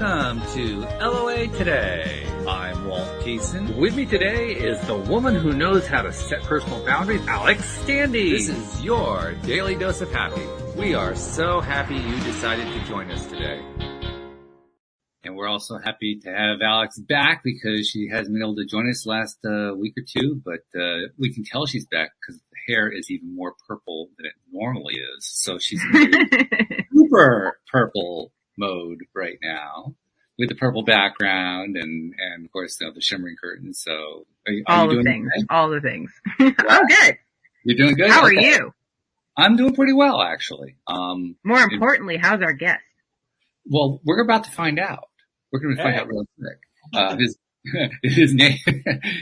Welcome to LOA Today. I'm Walt Keeson. With me today is the woman who knows how to set personal boundaries, Alex Standy. This is your daily dose of happy. We are so happy you decided to join us today. And we're also happy to have Alex back because she hasn't been able to join us last week or two, but we can tell she's back because the hair is even more purple than it normally is. So she's in super purple mode right now with the purple background and of course, you know, the shimmering curtains. So are you doing okay? All the things. I'm good. You're doing good? How are you? I'm doing pretty well, actually. More importantly, how's our guest? Well, we're about to find out. We're going to find out real quick. His name,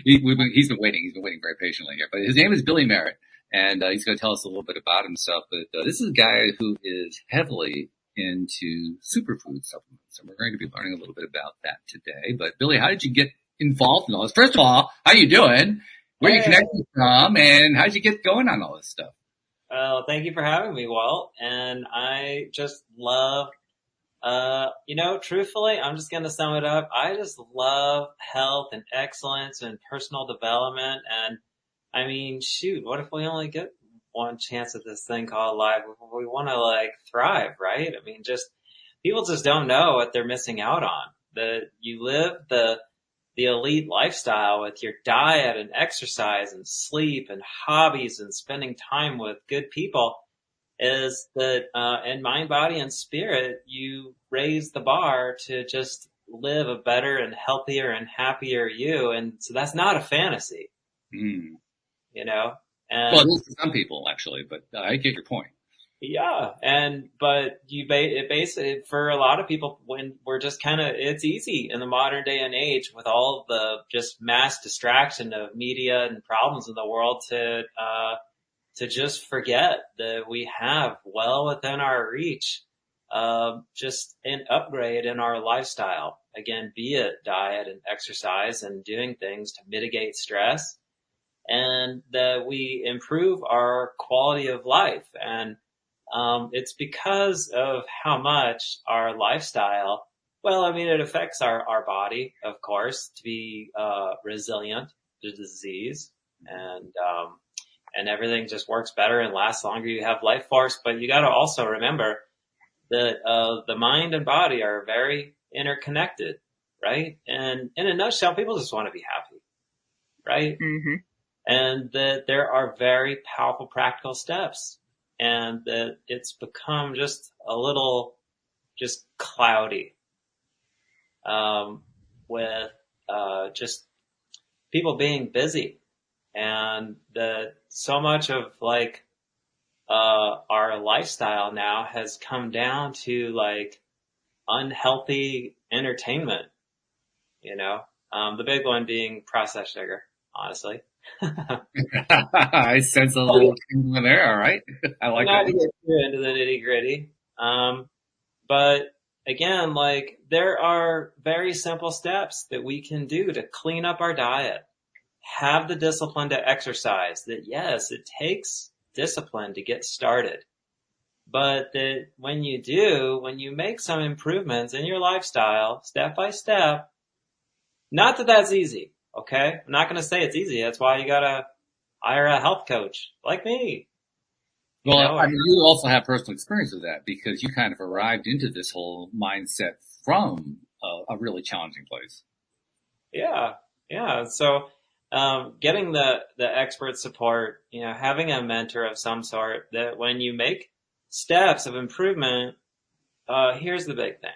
he's been waiting. He's been waiting very patiently here, but his name is Billy Merritt, and he's going to tell us a little bit about himself. But this is a guy who is heavily into superfood supplements, and we're going to be learning a little bit about that today. But Billy, how did you get involved in all this? First of all, how you doing? Where you connected from, and how did you get going on all this stuff? Well, thank you for having me, Walt. And I just love, truthfully, I'm just going to sum it up. I just love health and excellence and personal development. And I mean, shoot, what if we only get one chance at this thing called life? We want to thrive, right? I mean, people just don't know what they're missing out on. You live the elite lifestyle with your diet and exercise and sleep and hobbies and spending time with good people is that, in mind, body, and spirit, you raise the bar to just live a better and healthier and happier you. And so that's not a fantasy, you know? And, well, it is for some people, actually, but I get your point. Yeah. But it basically, for a lot of people, when we're just it's easy in the modern day and age with all the just mass distraction of media and problems in the world to just forget that we have well within our reach, just an upgrade in our lifestyle. Again, be it diet and exercise and doing things to mitigate stress, and that we improve our quality of life. And it's because of how much our lifestyle, it affects our body, of course, to be resilient to disease, and everything just works better and lasts longer. You have life force, but you got to also remember that the mind and body are very interconnected, right? And in a nutshell, people just want to be happy, right? Mm-hmm. And that there are very powerful practical steps, and that it's become just a little just cloudy with just people being busy, and that so much of our lifestyle now has come down to unhealthy entertainment, the big one being processed sugar, honestly. I sense a little in there. All right. I like not that. to get too into the nitty gritty. But again, there are very simple steps that we can do to clean up our diet, have the discipline to exercise. That yes, it takes discipline to get started, but that when you make some improvements in your lifestyle, step by step, not that that's easy. Okay. I'm not going to say it's easy. That's why you got to hire a health coach like me. Well, you also have personal experience with that because you kind of arrived into this whole mindset from a really challenging place. Yeah. Yeah. So, getting the expert support, having a mentor of some sort, that when you make steps of improvement, here's the big thing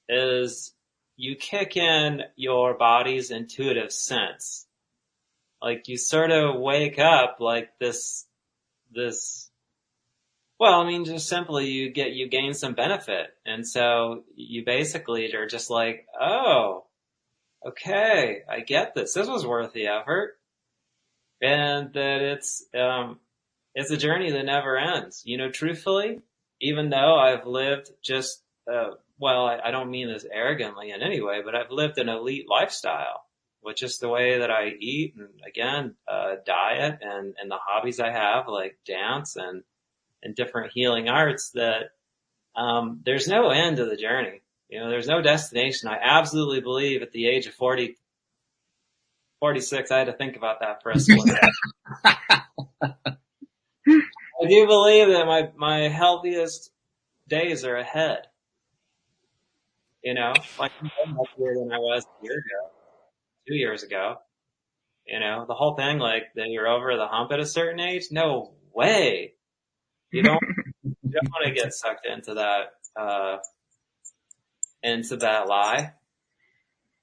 is you kick in your body's intuitive sense. You sort of wake up this, just simply you gain some benefit. And so you basically are just oh, okay, I get this. This was worth the effort. And that it's a journey that never ends. Truthfully, even though I've lived just, I don't mean this arrogantly in any way, but I've lived an elite lifestyle with just the way that I eat and again, diet and the hobbies I have like dance and different healing arts that, there's no end to the journey. You know, there's no destination. I absolutely believe at the age of 46, I had to think about that for a split second. I do believe that my healthiest days are ahead. You know, like I'm healthier than I was a year ago, 2 years ago. You know, the whole thing, like that you're over the hump at a certain age. No way. You don't want to get sucked into that lie.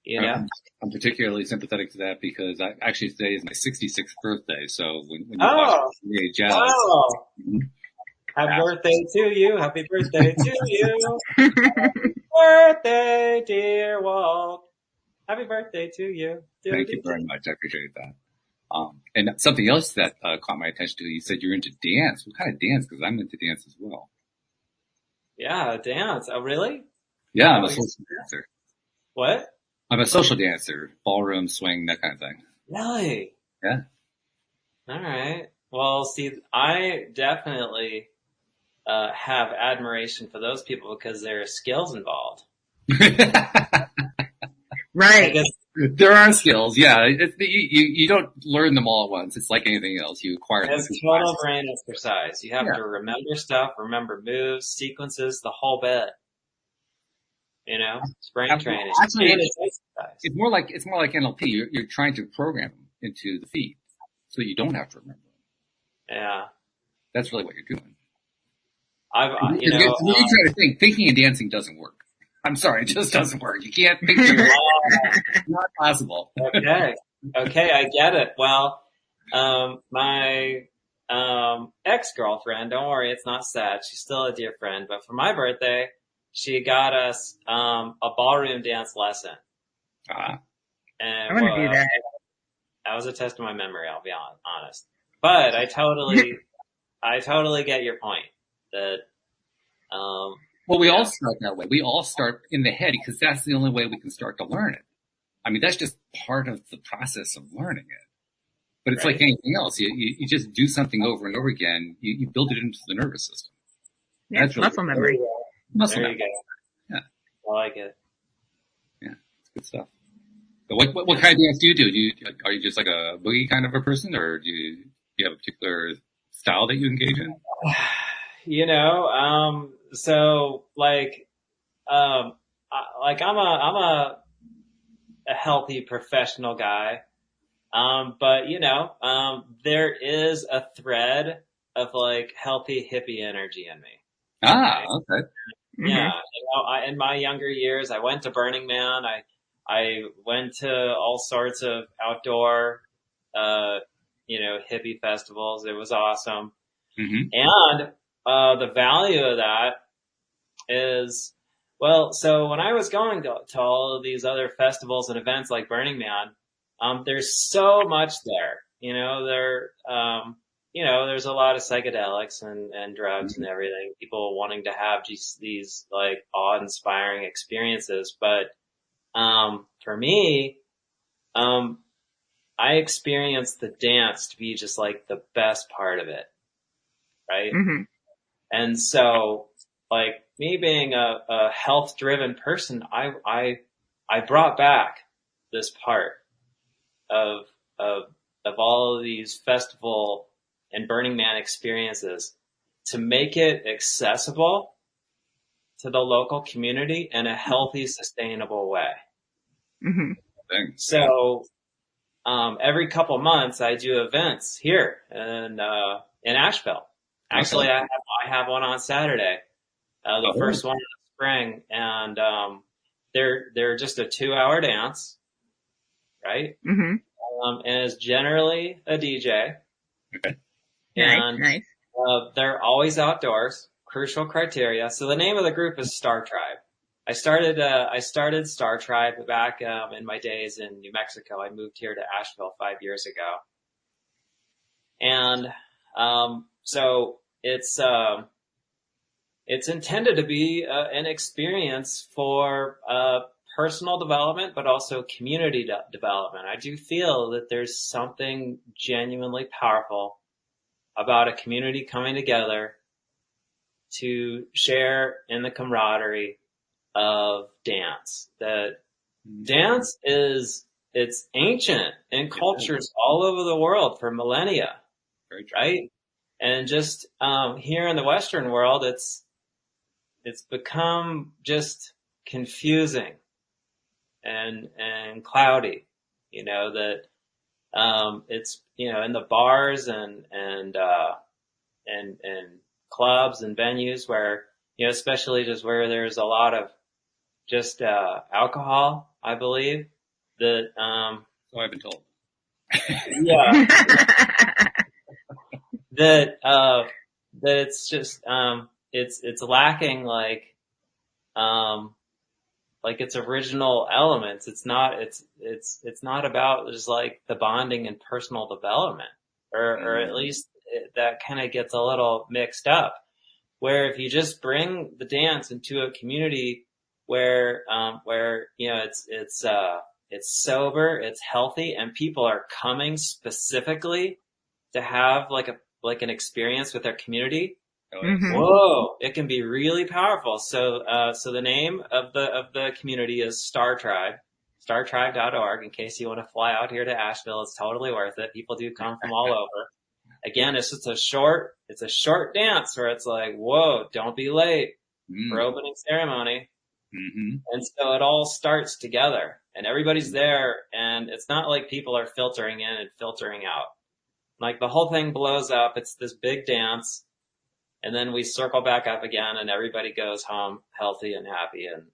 You know? I'm particularly sympathetic to that because actually today is my 66th birthday. So when you watch the age out, wow. Happy birthday to you. Happy birthday to you. Happy birthday, dear Walt. Happy birthday to you. Thank you very much. I appreciate that. And something else that caught my attention to, you said you're into dance. What kind of dance? Because I'm into dance as well. Yeah, dance. Oh, really? Yeah, I'm a social dancer. What? I'm a social dancer. Ballroom, swing, that kind of thing. Really? Yeah. All right. Well, see, I definitely have admiration for those people because there are skills involved. Right. There are skills, yeah. You don't learn them all at once. It's like anything else. You acquire them. It's total brain exercise. You have to remember stuff, remember moves, sequences, the whole bit. You know, it's brain training. Actually, it's more like NLP. You're trying to program them into the feed so you don't have to remember them. Yeah. That's really what you're doing. When you try to thinking and dancing doesn't work. I'm sorry, it just doesn't work. You can't think it's not possible. Okay, I get it. Well, my ex-girlfriend, don't worry, it's not sad. She's still a dear friend. But for my birthday, she got us a ballroom dance lesson. And I want to do that. That was a test of my memory, I'll be honest. But I totally get your point that. Well, we all start that way. We all start in the head because that's the only way we can start to learn it. I mean, that's just part of the process of learning it. But it's like anything else. You just do something over and over again. You build it into the nervous system. Yeah, that's muscle memory. Muscle memory. Yeah. I like it. Yeah, it's good stuff. But what kind of dance do you do? Are you just like a boogie kind of a person, or do you have a particular style that you engage in? You know, so I'm a healthy professional guy. But you know, there is a thread of like healthy hippie energy in me. Okay. Yeah. You know, in my younger years, I went to Burning Man. I went to all sorts of outdoor, hippie festivals. It was awesome. Mm-hmm. And the value of that is, well, so when I was going to all of these other festivals and events like Burning Man, there's so much there. There's a lot of psychedelics and drugs and everything. People wanting to have just these like awe-inspiring experiences. But for me, I experienced the dance to be just like the best part of it. Right. Mm-hmm. And so like me being a health driven person, I brought back this part of all of these festival and Burning Man experiences to make it accessible to the local community in a healthy, sustainable way. Mm-hmm. So, every couple months I do events here in Asheville. Actually, I have one on Saturday, the first one in the spring, and they're just a 2-hour dance, right? Mm-hmm. And it's generally a DJ. Okay. And nice. They're always outdoors. Crucial criteria. So the name of the group is Star Tribe. I started Star Tribe back in my days in New Mexico. I moved here to Asheville 5 years ago, and so it's intended to be an experience for personal development, but also community development. I do feel that there's something genuinely powerful about a community coming together to share in the camaraderie of dance. That dance it's ancient in cultures all over the world for millennia, right? And just here in the Western world, it's become just confusing and cloudy. That it's in the bars and clubs and venues where especially just where there's a lot of just alcohol, I believe. That so I've been told. Yeah. that it's just it's lacking like its original elements. It's not about just like the bonding and personal development, or at least that kind of gets a little mixed up. Where if you just bring the dance into a community where it's sober, it's healthy, and people are coming specifically to have like an experience with their community. Mm-hmm. Whoa, it can be really powerful. So the name of the community is Star Tribe, startribe.org. In case you want to fly out here to Asheville, it's totally worth it. People do come from all over. Again, it's just a short dance where it's like, whoa, don't be late for opening ceremony. Mm-hmm. And so it all starts together and everybody's there, and it's not like people are filtering in and filtering out. Like the whole thing blows up. It's this big dance. And then we circle back up again and everybody goes home healthy and happy. And,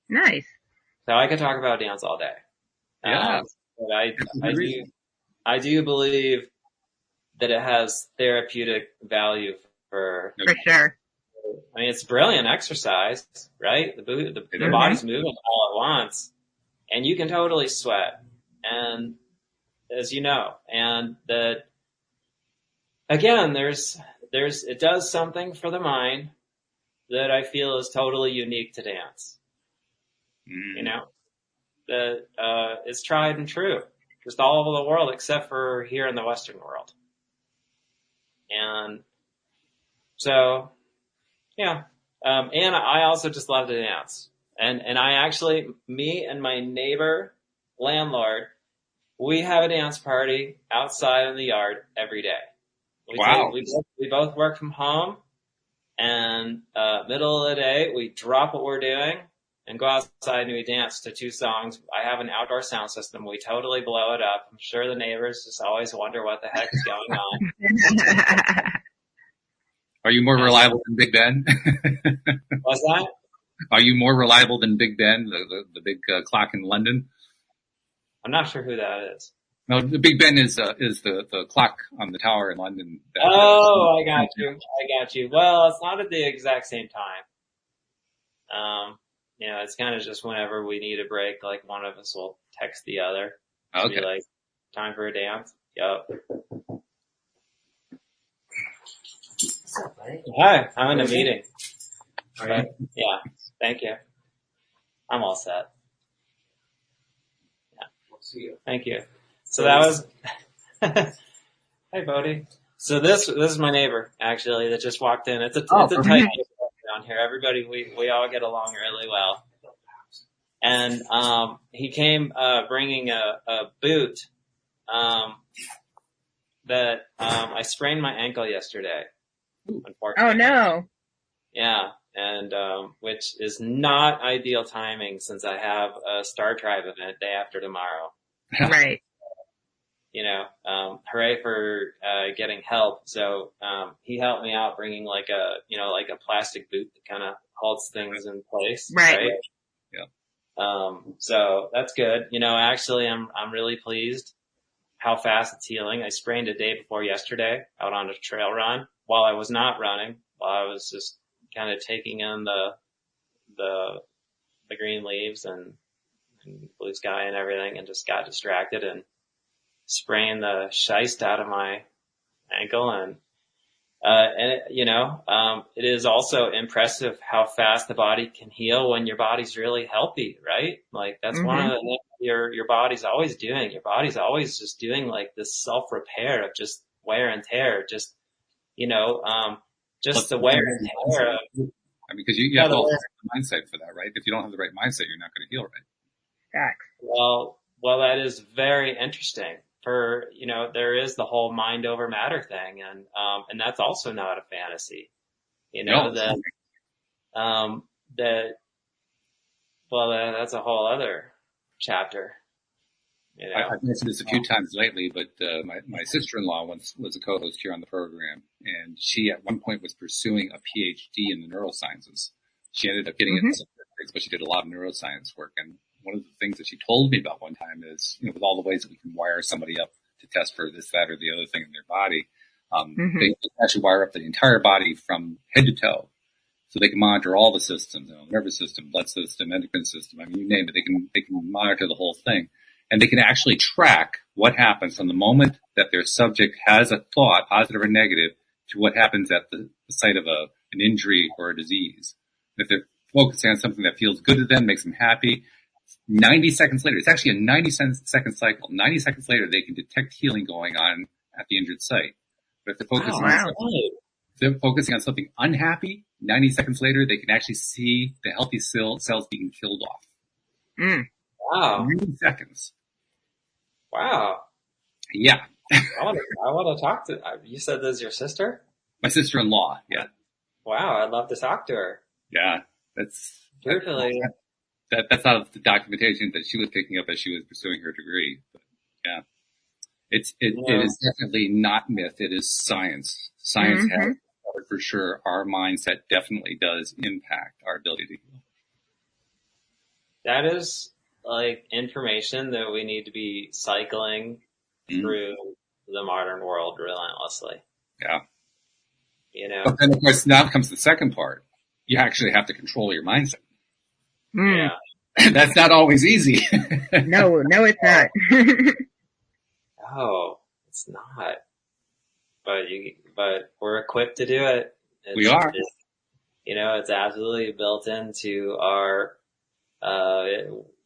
nice. So I could talk about dance all day. Yeah. But I do believe that it has therapeutic value for sure. I mean, it's brilliant exercise, right? The body's moving all at once, and you can totally sweat. And as you know, and that again, it does something for the mind that I feel is totally unique to dance. That is tried and true, just all over the world except for here in the Western world. And so, yeah. And I also just love to dance. And I actually, me and my neighbor landlord, we have a dance party outside in the yard every day. We both work from home, and middle of the day, we drop what we're doing and go outside and we dance to 2 songs. I have an outdoor sound system. We totally blow it up. I'm sure the neighbors just always wonder what the heck is going on. Are you more reliable than Big Ben? What's that? Are you more reliable than Big Ben, the big clock in London? I'm not sure who that is. No, the Big Ben is the clock on the tower in London. I got you. Well, it's not at the exact same time. It's kind of just whenever we need a break, like one of us will text the other. Okay. Be like, time for a dance. Yup. What's up, buddy? Hi, I'm in a meeting. But, yeah, thank you. I'm all set. Yeah. We'll see you. Thank you. So that was, hey, Bodie. So this is my neighbor, actually, that just walked in. It's a tight neighborhood down here. Everybody, we all get along really well. And, he came, bringing a boot, that, I sprained my ankle yesterday. Unfortunately. Oh no. Yeah. And, which is not ideal timing since I have a Star Tribe event day after tomorrow. Right. Hooray for, getting help. So, he helped me out bringing like a plastic boot that kind of holds things in place. Right. Yeah. So that's good. Actually I'm really pleased how fast it's healing. I sprained it day before yesterday out on a trail run while I was not running, while I was just kind of taking in the green leaves and blue sky and everything, and just got distracted and sprained the scheist out of my ankle. And it is also impressive how fast the body can heal when your body's really healthy, right? Like that's one of the things your body's always doing. Your body's always just doing like this self-repair of just wear and tear, just the wear and tear of I mean, because you have to also have the mindset for that, right? If you don't have the right mindset, you're not going to heal right. Facts. Well, that is very interesting. There is the whole mind over matter thing, and that's also not a fantasy. That's a whole other chapter. I've mentioned this a few times lately, but my sister-in-law once was a co-host here on the program, and she at one point was pursuing a PhD in the neurosciences. She ended up getting into statistics, but she did a lot of neuroscience work. And one of the things that she told me about one time is, with all the ways that we can wire somebody up to test for this, that, or the other thing in their body, they actually wire up the entire body from head to toe. So they can monitor all the systems, nervous system, blood system, endocrine system. I mean, you name it. They can monitor the whole thing. And they can actually track what happens from the moment that their subject has a thought, positive or negative, to what happens at the site of an injury or a disease. If they're focusing on something that feels good to them, makes them happy, 90 seconds later, it's actually a 90-second cycle. 90 seconds later, they can detect healing going on at the injured site. But if they're focusing on something unhappy, 90 seconds later, they can actually see the healthy cells being killed off. Wow. 90 seconds. Wow. Yeah. I want to talk to, you said this is your sister? My sister-in-law, yeah. Wow, I'd love to talk to her. Yeah, that's not the documentation that she was picking up as she was pursuing her degree. But yeah, it is definitely not myth. It is science. Science has covered for sure. Our mindset definitely does impact our ability to heal. That is like information that we need to be cycling through the modern world relentlessly. Yeah. But then, of course, now comes the second part. You actually have to control your mindset. Yeah. That's not always easy. No, it's not. No, it's not. But we're equipped to do it. We are. It's absolutely built into our,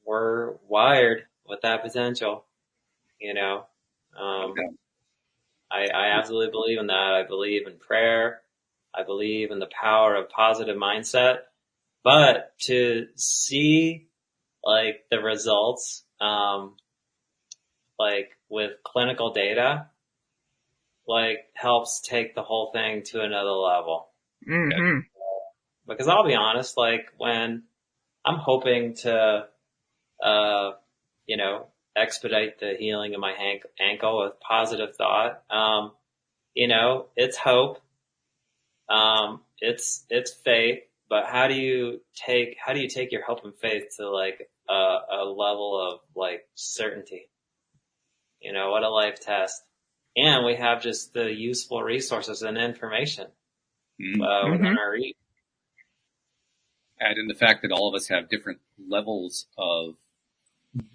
we're wired with that potential, I absolutely believe in that. I believe in prayer. I believe in the power of positive mindset, but to see like the results, like with clinical data, like helps take the whole thing to another level. Because I'll be honest, like when I'm hoping to, expedite the healing of my ankle with positive thought. It's hope. It's faith, but how do you take your hope and faith to like a level of like certainty? What a life test. And we have just the useful resources and information within our reach. Add in the fact that all of us have different levels of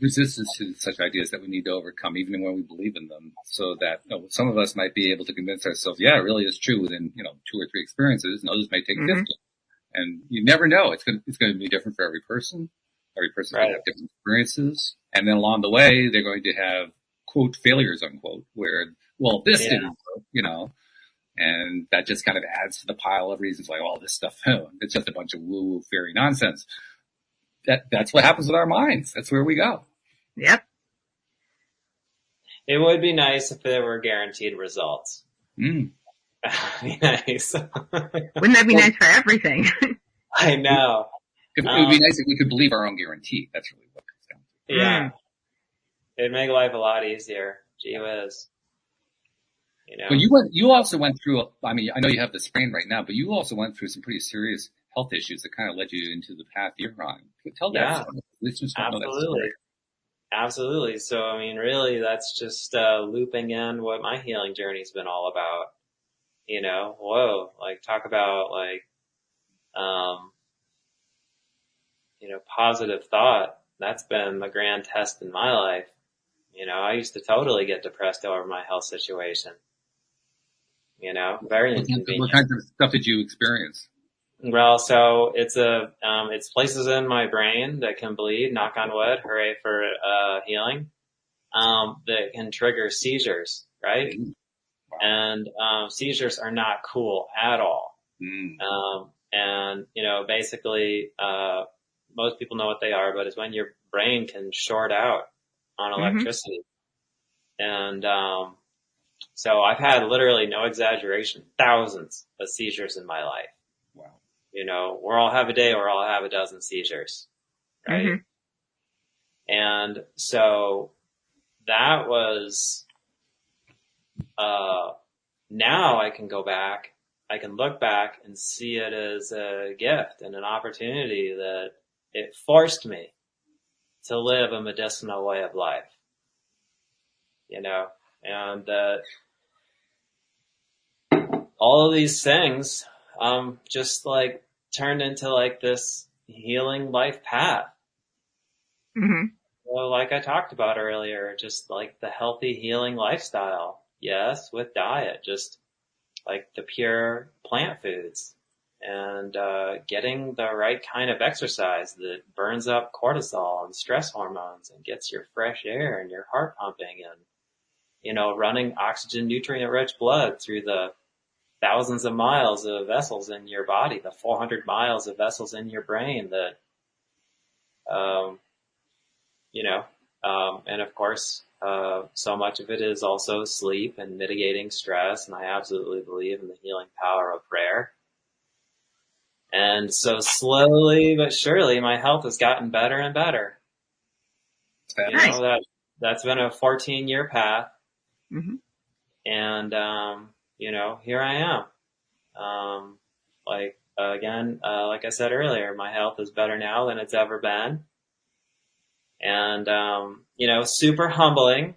resistance to such ideas that we need to overcome, even when we believe in them. So that some of us might be able to convince ourselves, yeah, it really is true within 2 or 3 experiences, and others may take 50. And you never know; it's going to be different for every person. Every person's going to have different experiences, and then along the way, they're going to have quote failures unquote, where this didn't work, and that just kind of adds to the pile of reasons like, this stuff, it's just a bunch of woo-woo fairy nonsense. That's what happens with our minds. That's where we go. Yep. It would be nice if there were guaranteed results. That'd be nice. Wouldn't that be nice for everything? I know. It would be nice if we could believe our own guarantee. That's really what it comes down to. Yeah. It'd make life a lot easier. Gee whiz. But you also went through, I know you have the sprain right now, but you also went through some pretty serious health issues that kind of led you into the path you're on. Tell that story. Listeners don't know that story. Absolutely. So, really, that's just looping in what my healing journey's been all about. Talk about positive thought. That's been the grand test in my life. I used to totally get depressed over my health situation. Very inconvenient. What kinds of stuff did you experience? Well, so it's places in my brain that can bleed, knock on wood, hooray for, healing, that can trigger seizures, right? Wow. And, seizures are not cool at all. And, basically, most people know what they are, but it's when your brain can short out on electricity. And, so I've had literally no exaggeration, thousands of seizures in my life. Wow. We'll all have a day or I'll have a dozen seizures, right? And so that was, now I can go back, I can look back and see it as a gift and an opportunity that it forced me to live a medicinal way of life, and that all of these things, just like turned into like this healing life path. So like I talked about earlier, just like the healthy healing lifestyle. Yes, with diet, just like the pure plant foods and, getting the right kind of exercise that burns up cortisol and stress hormones and gets your fresh air and your heart pumping and, running oxygen nutrient rich blood through the thousands of miles of vessels in your body, the 400 miles of vessels in your brain that, and of course, so much of it is also sleep and mitigating stress. And I absolutely believe in the healing power of prayer. And so slowly but surely my health has gotten better and better. That's been a 14-year path. And, here I am. Like I said earlier, my health is better now than it's ever been. And, super humbling.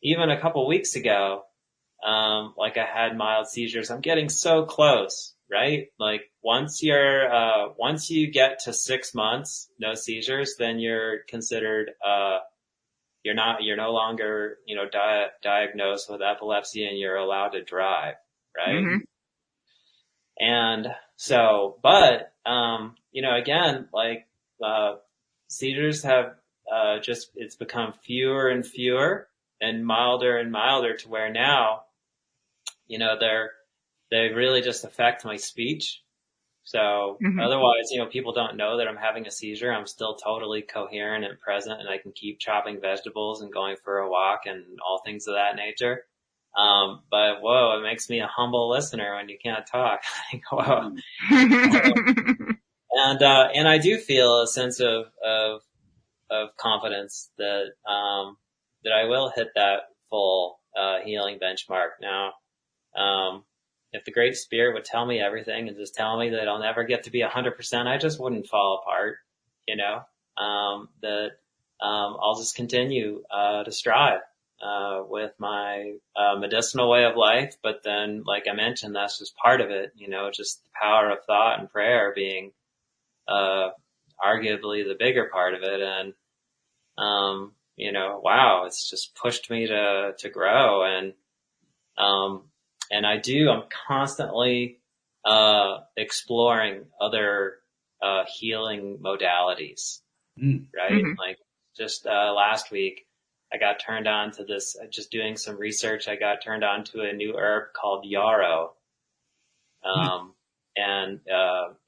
Even a couple weeks ago, like I had mild seizures. I'm getting so close, right? Like once you get to 6 months, no seizures, then you're considered, you're no longer, diagnosed with epilepsy and you're allowed to drive, right? And so, but, again, like, seizures have, it's become fewer and fewer and milder to where now, they really just affect my speech. So otherwise, people don't know that I'm having a seizure. I'm still totally coherent and present and I can keep chopping vegetables and going for a walk and all things of that nature. But whoa, it makes me a humble listener when you can't talk. Like, whoa. And I do feel a sense of confidence that I will hit that full, healing benchmark. Now, if the Great Spirit would tell me everything and just tell me that I'll never get to be 100%, I just wouldn't fall apart, I'll just continue, to strive, with my, medicinal way of life. But then, like I mentioned, that's just part of it, just the power of thought and prayer being, arguably the bigger part of it. And, wow, it's just pushed me to grow. And I'm constantly, exploring other, healing modalities, right? Like just, last week, I got turned on to this, just doing some research. I got turned on to a new herb called yarrow. And,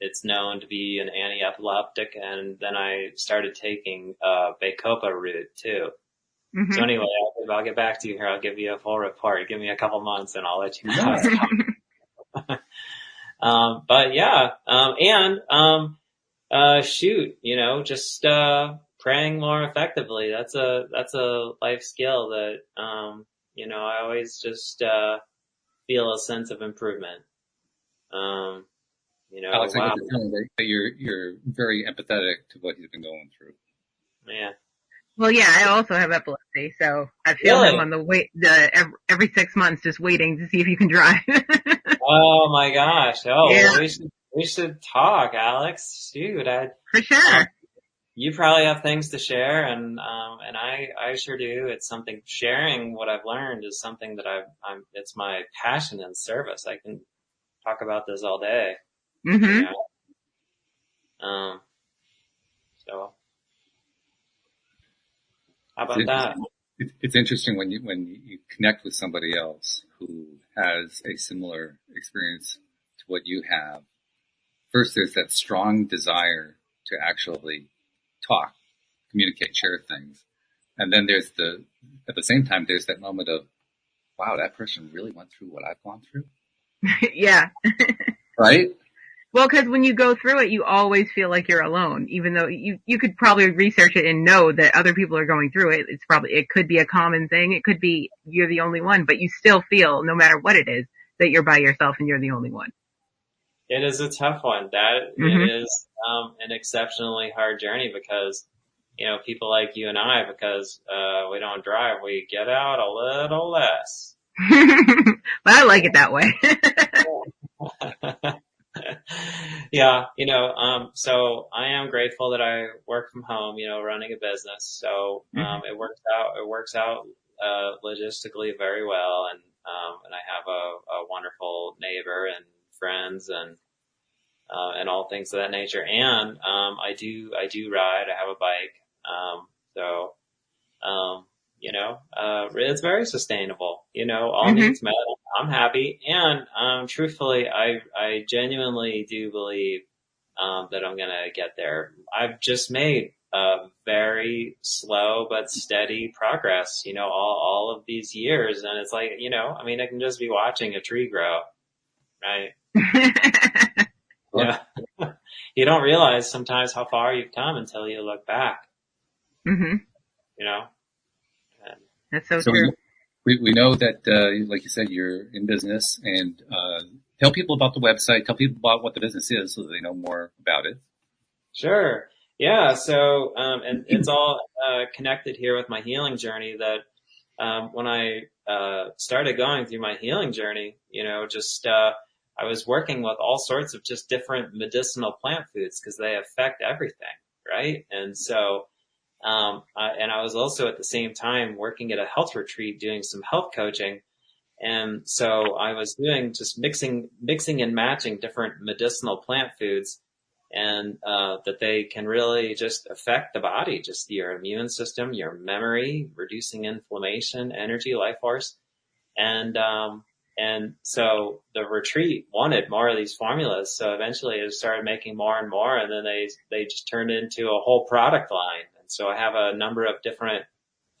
it's known to be an anti-epileptic. And then I started taking, bacopa root too. So anyway, I'll get back to you here. I'll give you a full report. Give me a couple months and I'll let you know how it's going. But yeah, just, praying more effectively. That's a life skill that, I always just, feel a sense of improvement. Alex, I wow. get the feeling that you're very empathetic to what he's been going through. Yeah. Well, yeah, I also have epilepsy, so I feel Really? him on every 6 months, just waiting to see if you can drive. Oh my gosh. Oh, Yeah. well, we should talk, Alex. Shoot, For sure. you probably have things to share and I sure do. It's something, sharing what I've learned is something that it's my passion and service. I can talk about this all day. So how about that? It's interesting when you connect with somebody else who has a similar experience to what you have. First, there's that strong desire to actually talk, communicate, share things. And then at the same time, there's that moment of, wow, that person really went through what I've gone through. Yeah. Right? Well, because when you go through it, you always feel like you're alone, even though you could probably research it and know that other people are going through it. It could be a common thing. It could be you're the only one, but you still feel, no matter what it is, that you're by yourself and you're the only one. It is a tough one. Mm-hmm. It is an exceptionally hard journey because, people like you and I, because we don't drive, we get out a little less. But I like it that way. Yeah, so I am grateful that I work from home, running a business. So, it works out, logistically very well. And I have a wonderful neighbor and friends and all things of that nature. And, I do ride. I have a bike. So, it's very sustainable, all Mm-hmm. needs met. I'm happy. And, truthfully, I genuinely do believe, that I'm going to get there. I've just made, very slow but steady progress, all of these years. And it's like, I can just be watching a tree grow, right? Yeah. You don't realize sometimes how far you've come until you look back, Mm-hmm. And That's so So true. we know that, like you said, you're in business, and tell people about the website, tell people about what the business is so that they know more about it. Sure. Yeah. So, and it's all, connected here with my healing journey that, when I, started going through my healing journey, I was working with all sorts of just different medicinal plant foods because they affect everything. Right. And so, and I was also at the same time working at a health retreat doing some health coaching. And so I was doing just mixing and matching different medicinal plant foods and, that they can really just affect the body, just your immune system, your memory, reducing inflammation, energy, life force. And so the retreat wanted more of these formulas. So eventually I started making more and more, and then they just turned into a whole product line. And so I have a number of different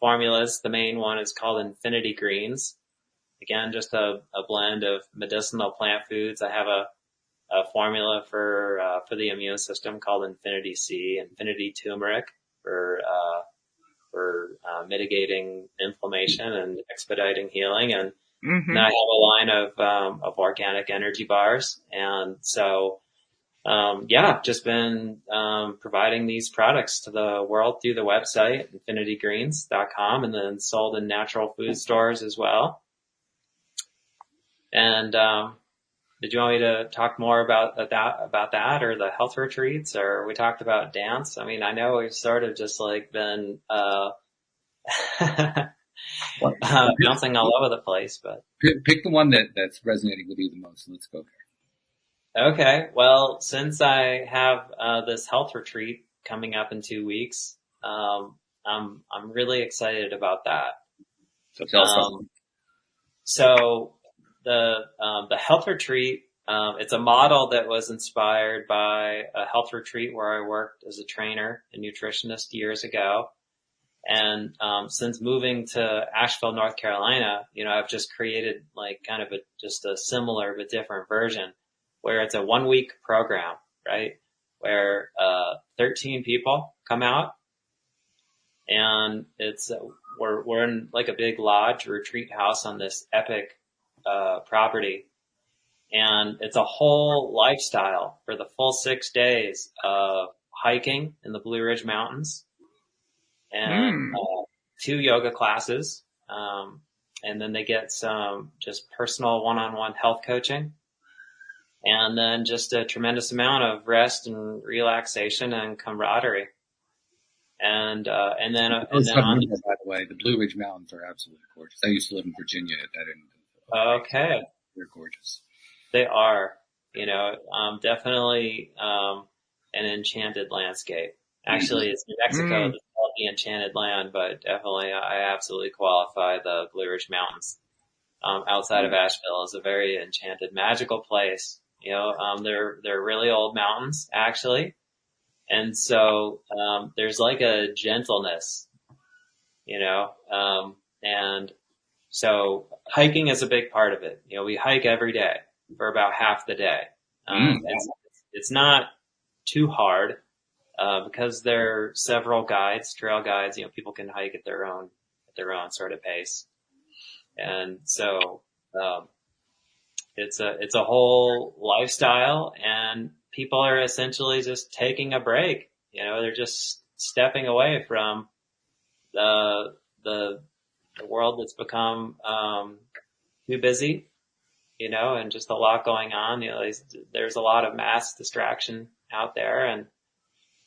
formulas. The main one is called Infinity Greens. Again, just a blend of medicinal plant foods. I have a formula for the immune system called Infinity C, Infinity Turmeric for mitigating inflammation and expediting healing. And Mm-hmm. then I have a line of organic energy bars. And so, just been, providing these products to the world through the website, infinitygreens.com, and then sold in natural food stores as well. And, did you want me to talk more about that or the health retreats, or we talked about dance? I know we've sort of just like been, bouncing all over the place, but. Pick the one that's resonating with you the most. Let's go there. Okay. Well, since I have, this health retreat coming up in 2 weeks, I'm really excited about that. So tell us something. So the health retreat, it's a model that was inspired by a health retreat where I worked as a trainer and nutritionist years ago. And, since moving to Asheville, North Carolina, I've just created like kind of just a similar but different version where it's a 1 week program, right? Where, 13 people come out, and we're in like a big lodge retreat house on this epic, property. And it's a whole lifestyle for the full 6 days of hiking in the Blue Ridge Mountains and, 2 yoga classes. And then they get some just personal one-on-one health coaching, and then just a tremendous amount of rest and relaxation and camaraderie. And then By the way, the Blue Ridge Mountains are absolutely gorgeous. I used to live in Virginia at that end. Okay. They're gorgeous. They are, definitely, an enchanted landscape. Actually, it's New Mexico that's called the enchanted land, but definitely I absolutely qualify the Blue Ridge Mountains. Outside of Asheville is a very enchanted, magical place. They're really old mountains actually. And so, there's like a gentleness, and so hiking is a big part of it. We hike every day for about half the day. It's not too hard, because there are several guides, trail guides, people can hike at their own sort of pace. And so, it's a whole lifestyle, and people are essentially just taking a break. They're just stepping away from the world that's become, too busy, and just a lot going on. There's a lot of mass distraction out there. And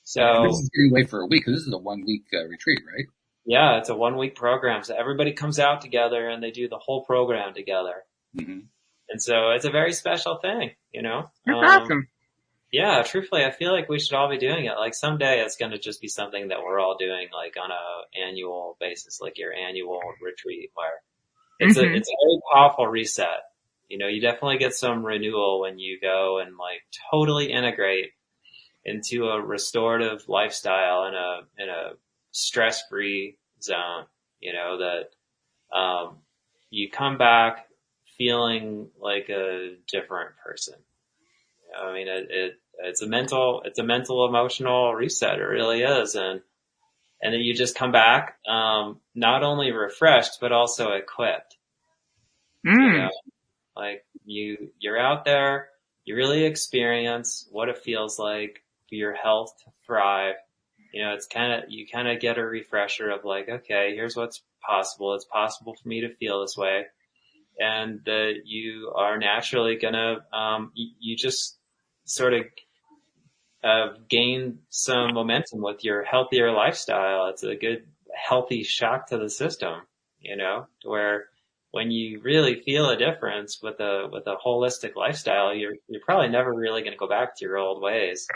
so this is getting away for a week, because this is a 1 week retreat, right? Yeah, it's a 1 week program. So everybody comes out together and they do the whole program together. Mm-hmm. And so it's a very special thing, That's awesome. Yeah, truthfully, I feel like we should all be doing it. Like someday it's going to just be something that we're all doing like on a annual basis, like your annual retreat, where it's a very powerful reset. You definitely get some renewal when you go and like totally integrate into a restorative lifestyle in a stress-free zone, that, you come back feeling like a different person. I mean, it's a mental, emotional reset. It really is. And then you just come back, not only refreshed, but also equipped. Like you're out there, you really experience what it feels like for your health to thrive. You kind of get a refresher of like, okay, here's what's possible. It's possible for me to feel this way. And that you are naturally gonna, you just sort of gain some momentum with your healthier lifestyle. It's a good, healthy shock to the system, to where when you really feel a difference with a holistic lifestyle, you're probably never really going to go back to your old ways.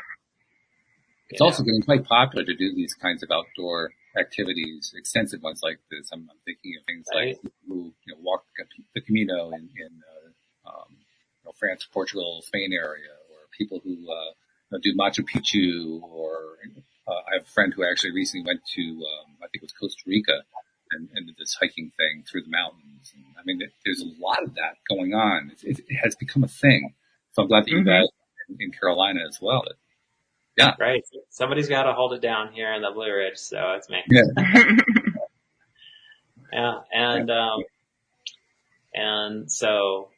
It's also getting quite popular to do these kinds of outdoor activities, extensive ones like this. I'm thinking of things like who walk the Camino in France, Portugal, Spain area, or people who do Machu Picchu, or I have a friend who actually recently went to I think it was Costa Rica and did this hiking thing through the mountains. And, I mean, there's a lot of that going on. It has become a thing. So I'm glad that you guys in Carolina as well. Yeah. Right. Somebody's got to hold it down here in the Blue Ridge, so it's me. Yeah. Yeah. And so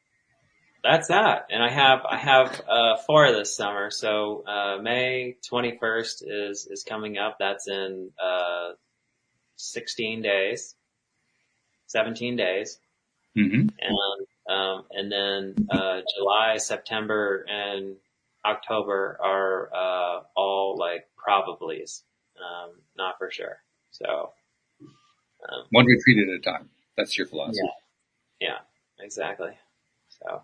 that's that. And I have 4 this summer. So, May 21st is coming up. That's in, 17 days. Mm-hmm. And then, July, September, and October are, all like probablys. Not for sure. So, one retreat at a time. That's your philosophy. Yeah, exactly. So,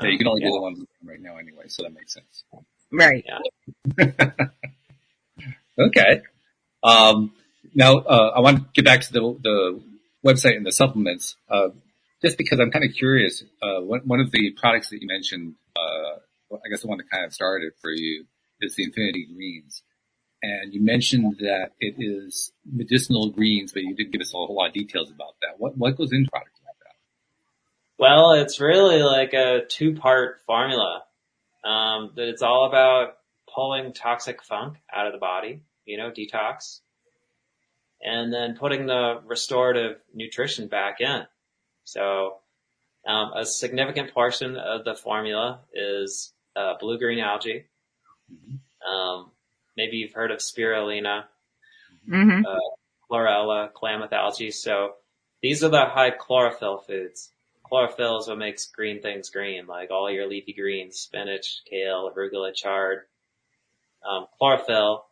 yeah, you can only do the one right now anyway, so that makes sense. Right. Yeah. Okay. Now, I want to get back to the website and the supplements, just because I'm kind of curious. One of the products that you mentioned, I guess the one that kind of started for you is the Infinity Greens. And you mentioned that it is medicinal greens, but you didn't give us a whole lot of details about that. What goes into products like that? Well, it's really like a 2-part formula, that it's all about pulling toxic funk out of the body, detox, and then putting the restorative nutrition back in. So, a significant portion of the formula is, blue-green algae. Maybe you've heard of spirulina, chlorella, Klamath algae. So these are the high chlorophyll foods. Chlorophyll is what makes green things green, like all your leafy greens, spinach, kale, arugula, chard. Chlorophyll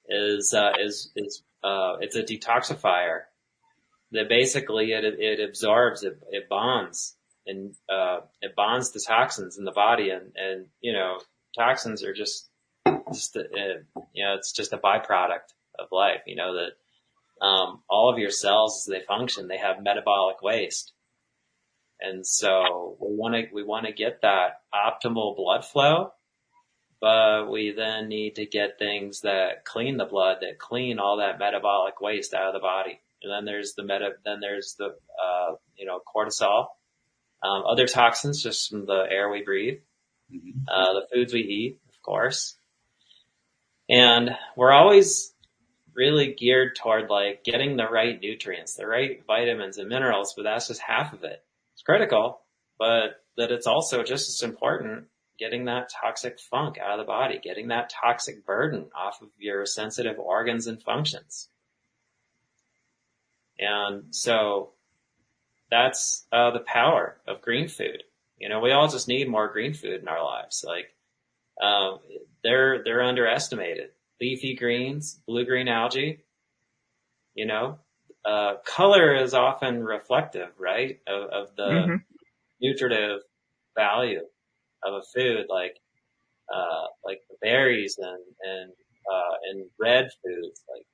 is it's a detoxifier that basically it absorbs, it bonds, and it bonds the toxins in the body, and toxins are it's just a byproduct of life, that all of your cells, as they function, they have metabolic waste. And so we want to get that optimal blood flow, but we then need to get things that clean the blood, that clean all that metabolic waste out of the body. And then there's the cortisol, other toxins just from the air we breathe, the foods we eat, of course. And we're always really geared toward like getting the right nutrients, the right vitamins and minerals, but that's just half of it. It's critical, but that it's also just as important getting that toxic funk out of the body, getting that toxic burden off of your sensitive organs and functions. And so that's the power of green food. You know, we all just need more green food in our lives. Like they're underestimated. Leafy greens, blue-green algae, you know, color is often reflective, right, of the nutritive value of a food, like the berries and red foods like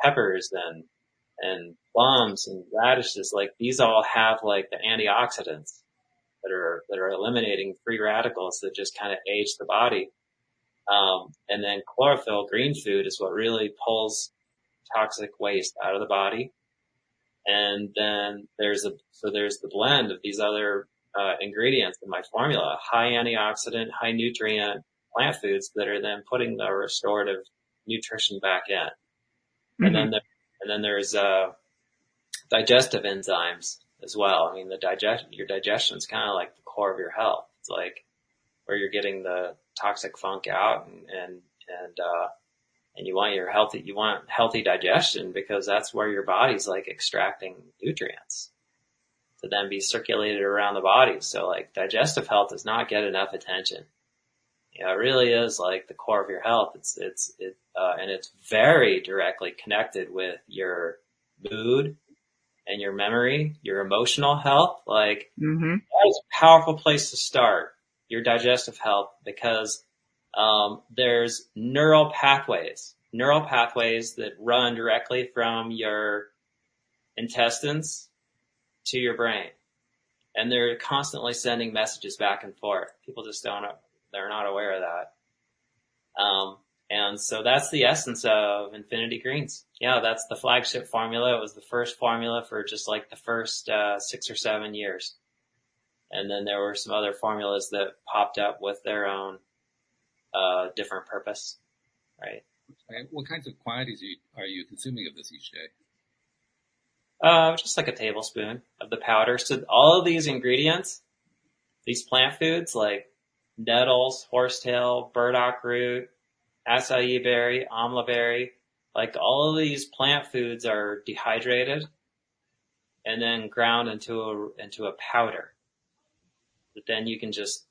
peppers and plums and radishes. Like these all have like the antioxidants that are eliminating free radicals that just kind of age the body. And then chlorophyll, green food, is what really pulls toxic waste out of the body. And then there's the blend of these other ingredients in my formula, high antioxidant, high nutrient plant foods that are then putting the restorative nutrition back in. And then there's digestive enzymes as well. I mean, your digestion is kind of like the core of your health. It's like where you're getting the toxic funk out and you want healthy digestion, because that's where your body's like extracting nutrients to then be circulated around the body. So like digestive health does not get enough attention. You know, it really is like the core of your health. And it's very directly connected with your mood and your memory, your emotional health. Like that is a powerful place to start, your digestive health, because there's neural pathways that run directly from your intestines to your brain. And they're constantly sending messages back and forth. People just they're not aware of that. And so that's the essence of Infinity Greens. Yeah, that's the flagship formula. It was the first formula for just like the first 6 or 7 years. And then there were some other formulas that popped up with their own different purpose, right? And what kinds of quantities are you consuming of this each day? Just like a tablespoon of the powder. So all of these ingredients, these plant foods like nettles, horsetail, burdock root, acai berry, amla berry, like all of these plant foods are dehydrated and then ground into a powder that then you can just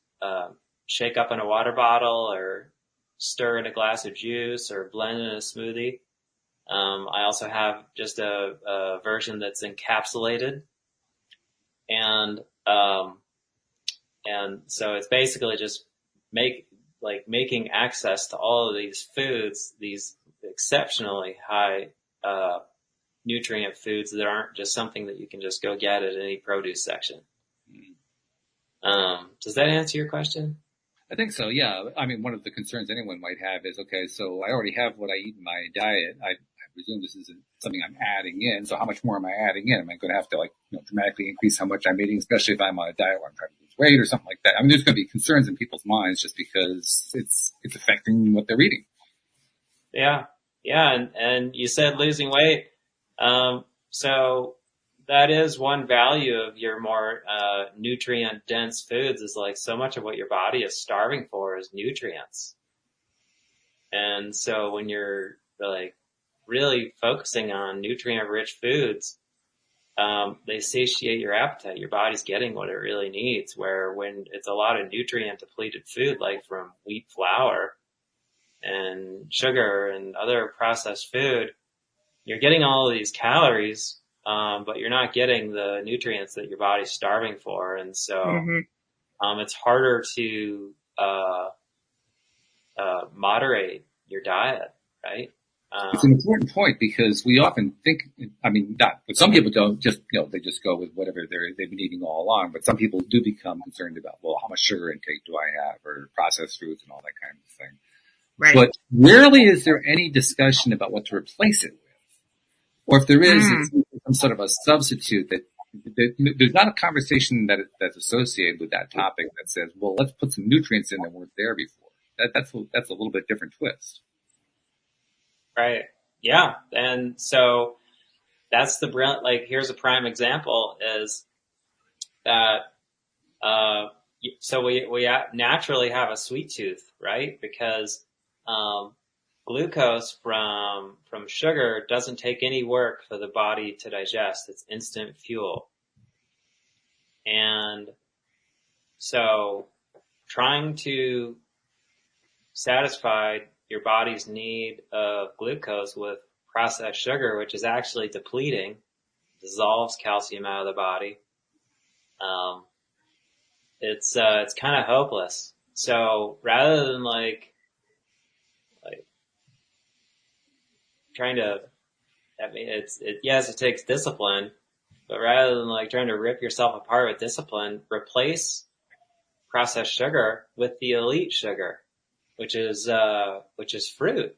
shake up in a water bottle or stir in a glass of juice or blend in a smoothie. I also have just a version that's encapsulated, and so it's basically just making access to all of these foods, these exceptionally high nutrient foods that aren't just something that you can just go get at any produce section. Does that answer your question? I think so, yeah. I mean, one of the concerns anyone might have is, okay, so I already have what I eat in my diet. I presume this isn't something I'm adding in. So how much more am I adding in? Am I going to have to dramatically increase how much I'm eating, especially if I'm on a diet where I'm trying to lose weight or something like that? I mean, there's going to be concerns in people's minds just because it's affecting what they're eating. Yeah. And you said losing weight. So that is one value of your more nutrient dense foods, is like so much of what your body is starving for is nutrients. And so when you're like really focusing on nutrient rich foods, they satiate your appetite. Your body's getting what it really needs, where when it's a lot of nutrient depleted food, like from wheat flour and sugar and other processed food, you're getting all of these calories, but you're not getting the nutrients that your body's starving for. And so, it's harder to, moderate your diet, right? It's an important point because we often think, I mean, not, but some people don't just, they just go with whatever they've been eating all along, but some people do become concerned about, well, how much sugar intake do I have or processed foods and all that kind of thing. Right. But rarely is there any discussion about what to replace it with. Or if there is, it's some sort of a substitute that there's not a conversation that's associated with that topic that says, well, let's put some nutrients in that weren't there before. That's a little bit different twist. Right. Yeah. And so that's the brilliant, like, here's a prime example is that, so we naturally have a sweet tooth, right? Because, glucose from sugar doesn't take any work for the body to digest. It's instant fuel. And so trying to satisfy your body's need of glucose with processed sugar, which is actually depleting, dissolves calcium out of the body. It's kind of hopeless. So rather than like trying to, I mean, yes, it takes discipline, but rather than like trying to rip yourself apart with discipline, replace processed sugar with the elite sugar, which is fruit.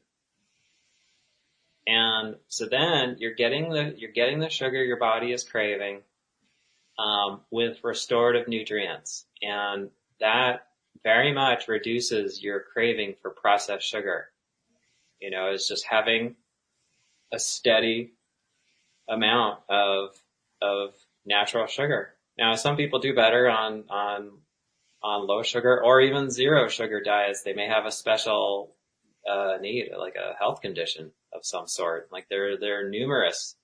And so then you're getting the sugar your body is craving, with restorative nutrients. And that very much reduces your craving for processed sugar. It's just having a steady amount of natural sugar. Now, some people do better on low sugar or even zero sugar diets. They may have a special need, like a health condition of some sort. Like there are numerous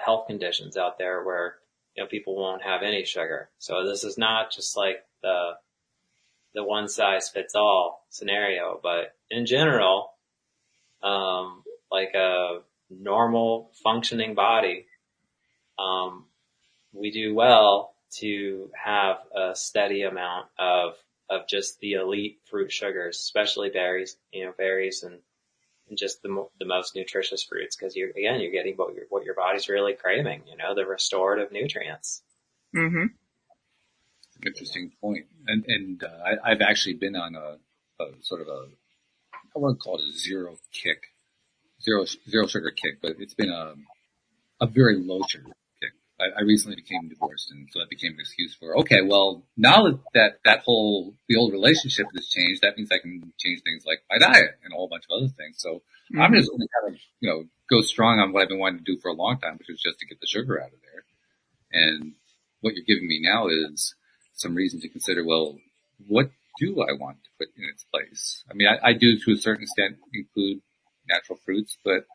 health conditions out there where people won't have any sugar. So this is not just like the one size fits all scenario, but in general, like a normal functioning body, we do well to have a steady amount of just the elite fruit sugars, especially berries, berries and just the most nutritious fruits. Cause you're getting what your body's really craving, the restorative nutrients. Mm-hmm. Interesting point. And I've actually been on a sort of I wouldn't call it a zero sugar kick, but it's been a very low sugar kick. I recently became divorced, and so that became an excuse for, okay, well, now that the old relationship has changed, that means I can change things like my diet and a whole bunch of other things. So I'm just going to kind of, go strong on what I've been wanting to do for a long time, which is just to get the sugar out of there. And what you're giving me now is some reason to consider, well, what do I want to put in its place? I mean, I do to a certain extent include natural fruits, but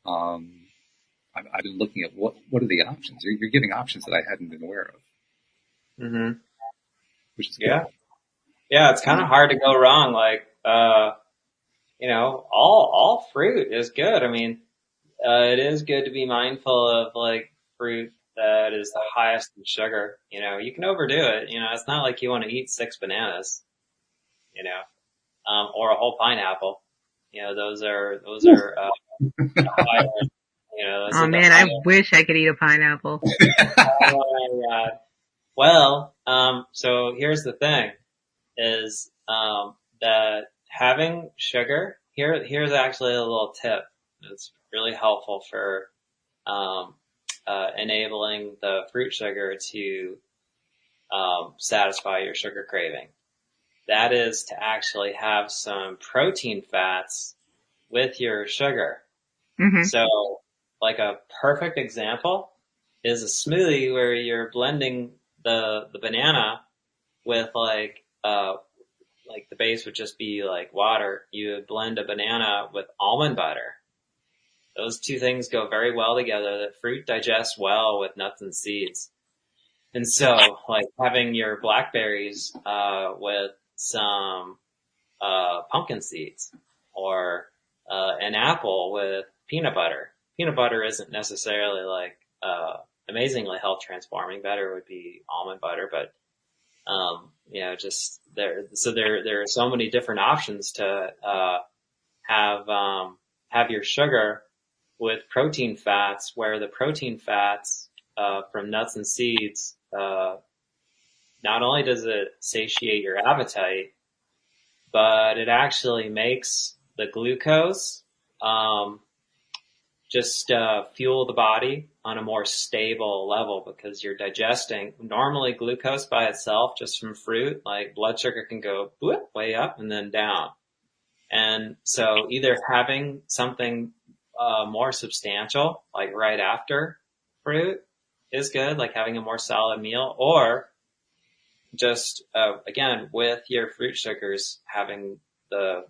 I've been looking at what are the options. You're giving options that I hadn't been aware of. Mm-hmm. Which is good. Yeah, it's kind of hard to go wrong. Like, all fruit is good. I mean, it is good to be mindful of like fruit that is the highest in sugar. You can overdo it. It's not like you want to eat 6 bananas, or a whole pineapple. Those are higher. Oh man, I wish I could eat a pineapple. Oh my God. Well, so here's the thing is, that having sugar here's actually a little tip. It's really helpful for, enabling the fruit sugar to, satisfy your sugar craving. That is to actually have some protein fats with your sugar. Mm-hmm. So, like a perfect example is a smoothie where you're blending the banana with like the base would just be like water. You would blend a banana with almond butter. Those two things go very well together. The fruit digests well with nuts and seeds. And so like having your blackberries, with some, pumpkin seeds or, an apple with peanut butter. Peanut butter isn't necessarily like, amazingly health transforming. Better would be almond butter, but, just there. So there are so many different options to, have have your sugar with protein fats, where the protein fats, from nuts and seeds, not only does it satiate your appetite, but it actually makes the glucose, fuel the body on a more stable level, because you're digesting normally glucose by itself just from fruit, like blood sugar can go way up and then down. And so either having something, more substantial, like right after fruit is good, like having a more solid meal, or just, again, with your fruit sugars, having the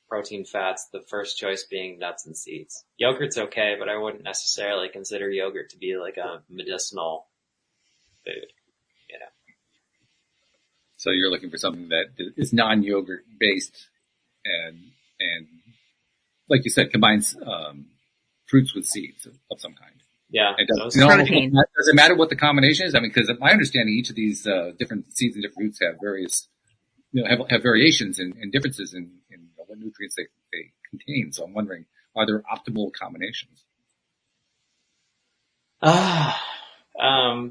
protein fats, the first choice being nuts and seeds. Yogurt's okay, but I wouldn't necessarily consider yogurt to be like a medicinal food, you know. So you're looking for something that is non-yogurt based and like you said, combines, fruits with seeds of some kind. Yeah. Protein. Does it matter what the combination is? I mean, because my understanding, each of these, different seeds and different fruits have various, have variations and differences in what nutrients they contain. So I'm wondering, are there optimal combinations?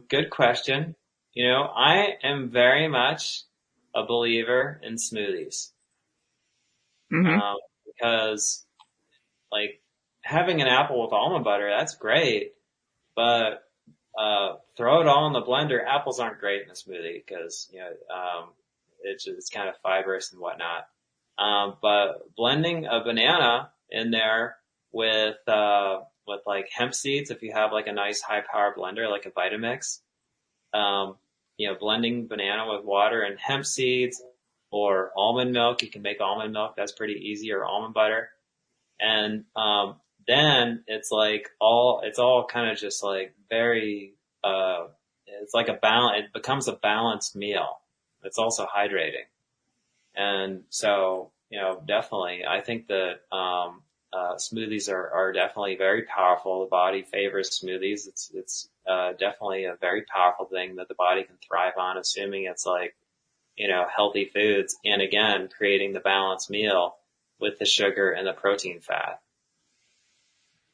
Good question. I am very much a believer in smoothies. Mm-hmm. Because like having an apple with almond butter, that's great, but throw it all in the blender. Apples aren't great in a smoothie because it's kind of fibrous and whatnot. But blending a banana in there with like hemp seeds, if you have like a nice high power blender like a Vitamix, blending banana with water and hemp seeds or almond milk, you can make almond milk. That's pretty easy, or almond butter. And then it's all kind of just like very, it's like it becomes a balanced meal. It's also hydrating. And so, definitely, I think that, smoothies are definitely very powerful. The body favors smoothies. It's definitely a very powerful thing that the body can thrive on, assuming it's like, healthy foods. And again, creating the balanced meal with the sugar and the protein fat.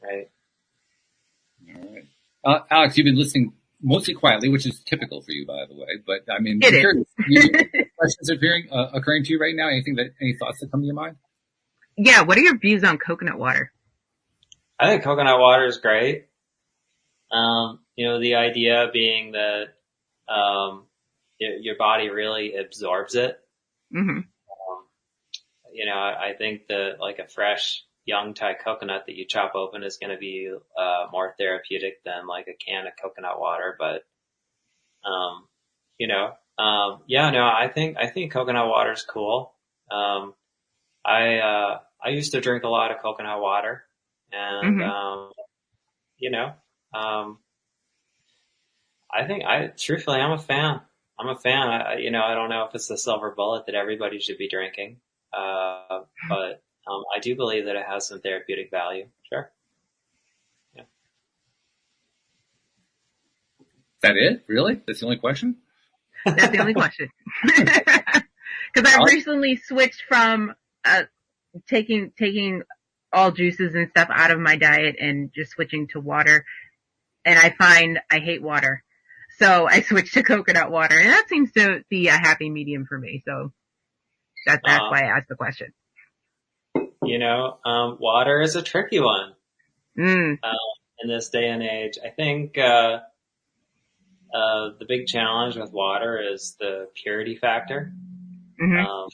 Right. All right. Alex, you've been listening mostly quietly, which is typical for you, by the way. But I mean, It I'm curious, any questions occurring to you right now? Any thoughts that come to your mind? Yeah. What are your views on coconut water? I think coconut water is great. The idea being that, your body really absorbs it. Mm-hmm. I think that like a fresh young Thai coconut that you chop open is going to be, more therapeutic than like a can of coconut water. But, I think coconut water is cool. I used to drink a lot of coconut water and, Mm-hmm. truthfully, I'm a fan. I don't know if it's the silver bullet that everybody should be drinking. But I do believe that it has some therapeutic value. Sure. Yeah. Is that it? Really? That's the only question? That's the only question. Because I've recently switched from taking all juices and stuff out of my diet and just switching to water. And I find I hate water. So I switched to coconut water. And that seems to be a happy medium for me. So that's why I asked the question. Water is a tricky one. Mm. In this day and age. I think, the big challenge with water is the purity factor. Mm-hmm.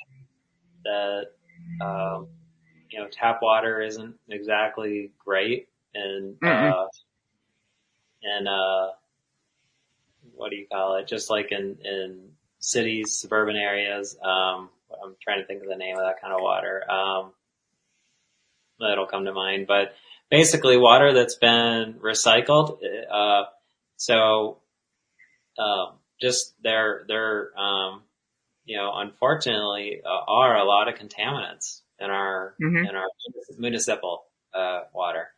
Tap water isn't exactly great. And, what do you call it? Just like in cities, suburban areas, I'm trying to think of the name of that kind of water. That'll come to mind, but basically water that's been recycled. Unfortunately, are a lot of contaminants in our municipal water.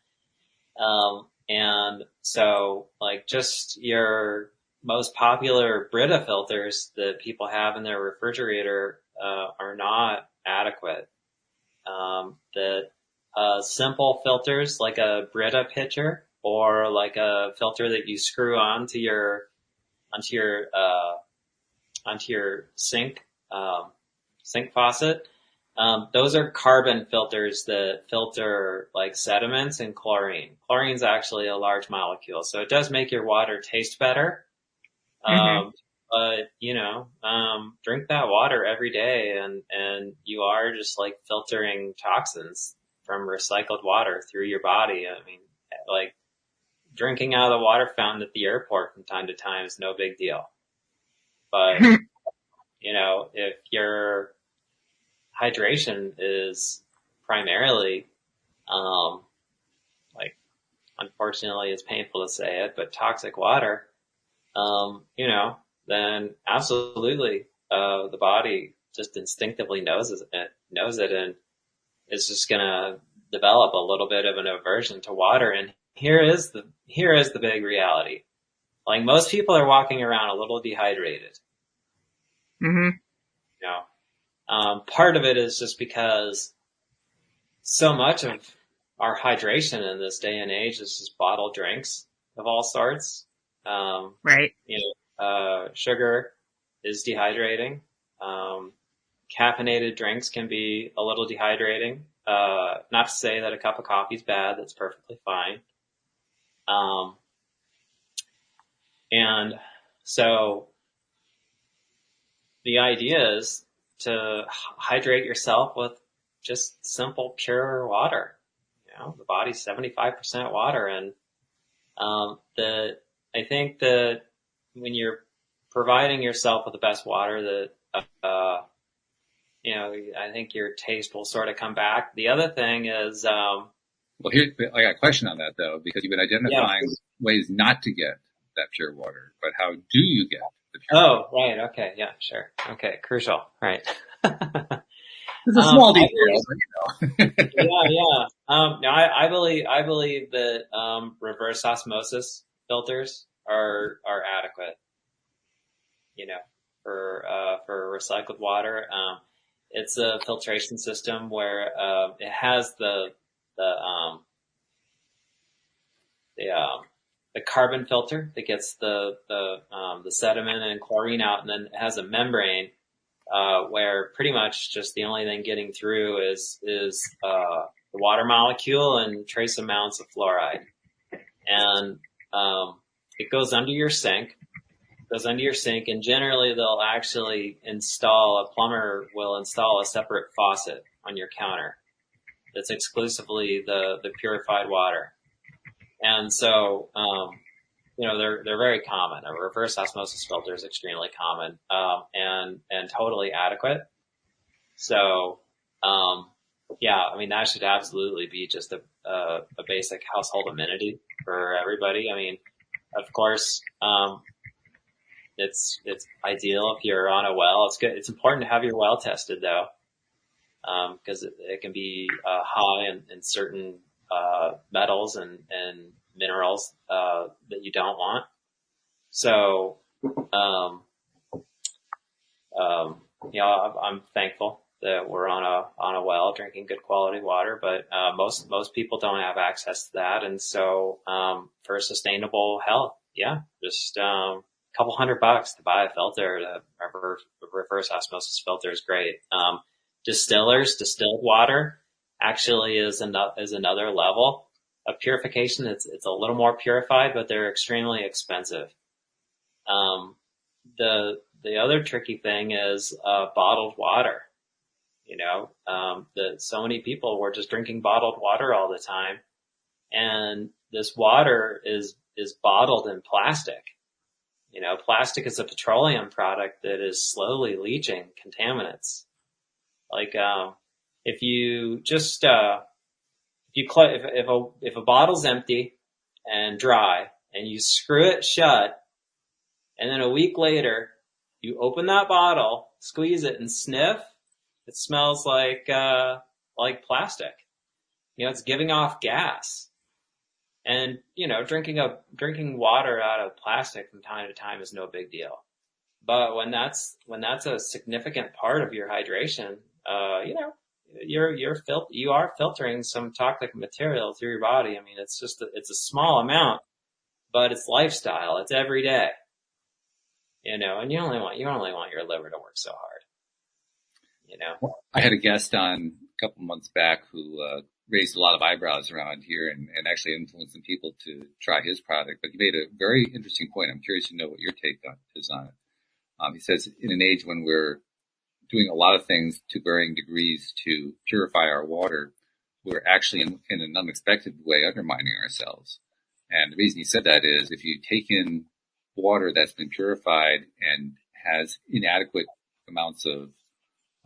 And so like just your most popular Brita filters that people have in their refrigerator are not adequate. That simple filters like a Brita pitcher or like a filter that you screw onto your sink, sink faucet. Those are carbon filters that filter like sediments and chlorine. Chlorine's actually a large molecule, so it does make your water taste better. But drink that water every day and you are just like filtering toxins from recycled water through your body. I mean, like drinking out of the water fountain at the airport from time to time is no big deal. But, if your hydration is primarily, like, unfortunately it's painful to say it, but toxic water, then absolutely, the body just instinctively knows it and is just gonna develop a little bit of an aversion to water. And here is the big reality. Like most people are walking around a little dehydrated. Part of it is just because so much of our hydration in this day and age is just bottled drinks of all sorts. Right. Sugar is dehydrating. Caffeinated drinks can be a little dehydrating. Not to say that a cup of coffee is bad. That's perfectly fine. And so the idea is to hydrate yourself with just simple, pure water. The body's 75% water. And, I think that when you're providing yourself with the best water that, I think your taste will sort of come back. The other thing is, well, I got a question on that though, because you've been identifying ways not to get that pure water, but how do you get the pure water? Oh, right. Okay. Yeah, sure. Okay. Crucial. Right. It's a small detail, Yeah. No, I believe that, reverse osmosis filters are adequate, for recycled water. It's a filtration system where, it has the carbon filter that gets the sediment and chlorine out, and then it has a membrane, where pretty much just the only thing getting through is the water molecule and trace amounts of fluoride. And, it goes under your sink, and generally they'll actually a plumber will install a separate faucet on your counter that's exclusively the purified water. And so, they're very common. A reverse osmosis filter is extremely common, and totally adequate. So, that should absolutely be just a basic household amenity for everybody. I mean, of course, it's ideal if you're on a well. It's good. It's important to have your well tested though, because it can be high in certain metals and minerals that you don't want. So, I'm thankful that we're on a well drinking good quality water, but most people don't have access to that. And so for sustainable health, just couple $100 to buy a filter. A reverse osmosis filter is great. Distilled water actually is another level of purification. It's a little more purified, but they're extremely expensive. The other tricky thing is bottled water. So many people were just drinking bottled water all the time, and this water is bottled in plastic. Plastic is a petroleum product that is slowly leaching contaminants. Like, if you just, if a bottle's empty and dry and you screw it shut, and then a week later you open that bottle, squeeze it and sniff, it smells like plastic. It's giving off gas. And, drinking water out of plastic from time to time is no big deal. But when that's a significant part of your hydration, you are filtering some toxic material through your body. I mean, it's a small amount, but it's lifestyle. It's every day, and you only want your liver to work so hard. Well, I had a guest on a couple months back who raised a lot of eyebrows around here and actually influenced some people to try his product. But he made a very interesting point. I'm curious to know what your take is on it. He says in an age when we're doing a lot of things to varying degrees to purify our water, we're actually in an unexpected way undermining ourselves. And the reason he said that is if you take in water that's been purified and has inadequate amounts of